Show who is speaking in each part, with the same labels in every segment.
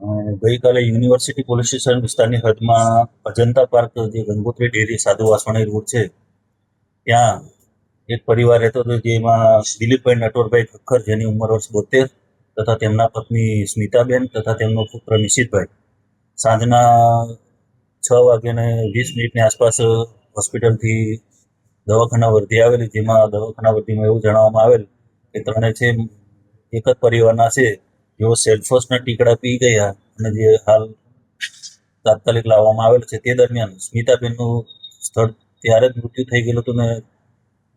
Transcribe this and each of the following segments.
Speaker 1: ગઈકાલે university police station વિસ્તારની હદમાં Ajanta park જે ગંગોત્રી ડેરી સાધુ વાસવાણી રોડ છે ત્યાં એક પરિવાર રહેતો હતો, જેમાં દિલીપભાઈ નટવરભાઈ ખખ્ખર, જેની ઉંમર વર્ષ 72, તથા તેમના પત્ની સ્મિતાબેન તથા તેમનો પુત્ર નિશિતભાઈ સાંજના 6:20ની આસપાસ હોસ્પિટલથી દવાખાના વર્ધી આવેલી, જેમાં દવાખાના વર્ધીમાં એવું જણાવવામાં આવેલ કે ત્રણે છે એક જ પરિવારના છે, જેઓ સેલ્ફોસના ટીકડા પી ગયા અને જે હાલ તાત્કાલિક લાવવામાં આવેલ છે. તે દરમિયાન સ્મિતાબેનનું સ્થળ ત્યારે જ મૃત્યુ થઈ ગયેલું હતું ને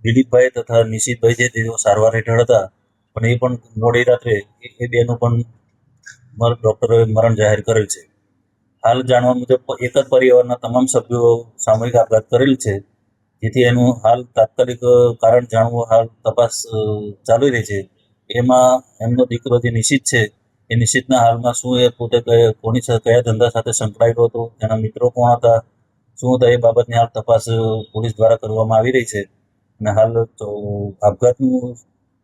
Speaker 1: દિલીપભાઈ તથા નિશિતભાઈ છે તેઓ સારવાર હેઠળ હતા, પણ એ પણ મોડી રાત્રે એ બેનું પણ ડૉક્ટરોએ મરણ જાહેર કરેલ છે. હાલ જાણવા મુજબ એક જ પરિવારના તમામ સભ્યો સામૂહિક આપઘાત કરેલ છે, જેથી એનું હાલ તાત્કાલિક કારણ જાણવું હાલ તપાસ ચાલી રહી છે. એમાં એમનો દીકરો જે નિશિત છે એ નિશિતના હાલમાં શું એ પોતે કોની સાથે કયા ધંધા સાથે સંકળાયેલો હતો, તેના મિત્રો કોણ હતા, શું હતા, એ બાબતની હાલ તપાસ પોલીસ દ્વારા કરવામાં આવી રહી છે. અને હાલ તો આપઘાતનું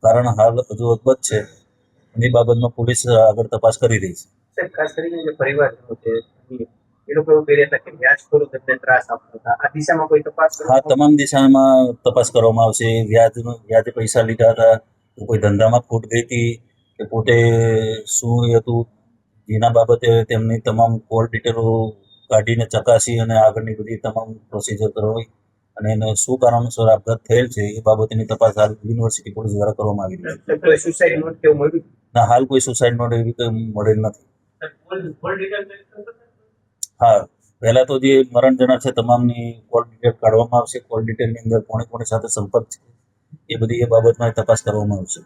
Speaker 1: કારણ હાલ હજુ અજબત છે, એ બાબતમાં પોલીસ આગળ તપાસ કરી રહી છે.
Speaker 2: ખાસ કરીને જે પરિવાર છે એ લોકો એવું કહી રહ્યા હતા કે વ્યાજખોરો તેમને ત્રાસ આપતા હતા. આ દિશામાં કોઈ તપાસ?
Speaker 1: હા, તમામ દિશામાં તપાસ કરવામાં આવશે. વ્યાજે પૈસા લીધા હતા, કોઈ ધંધામાં ખોટ ગઈ હતી કે પોતે શું હતું, જેના બાબતે તેમની તમામ કોલ ડિટેલો કાઢીને ચકાસી અને આગળની બધી તમામ પ્રોસિજર કરવી અને એને શું કારણોસર આપઘાત થયેલ છે એ બાબતની તપાસ હાલ યુનિવર્સિટી પોલીસ દ્વારા કરવામાં આવી રહી છે.
Speaker 2: સુસાઇડ નોટ કેવું મળ્યું?
Speaker 1: ના, હાલ કોઈ સુસાઇડ નોટ એવી કંઈ મળેલ નથી. હા, પહેલા તો જે મરણ જનાર છે તમામની કોલ ડિટેલ કાઢવામાં આવશે. કોલ ડિટેલની અંદર કોની સાથે સંપર્ક છે એ બધી એ બાબતમાં તપાસ કરવામાં આવશે.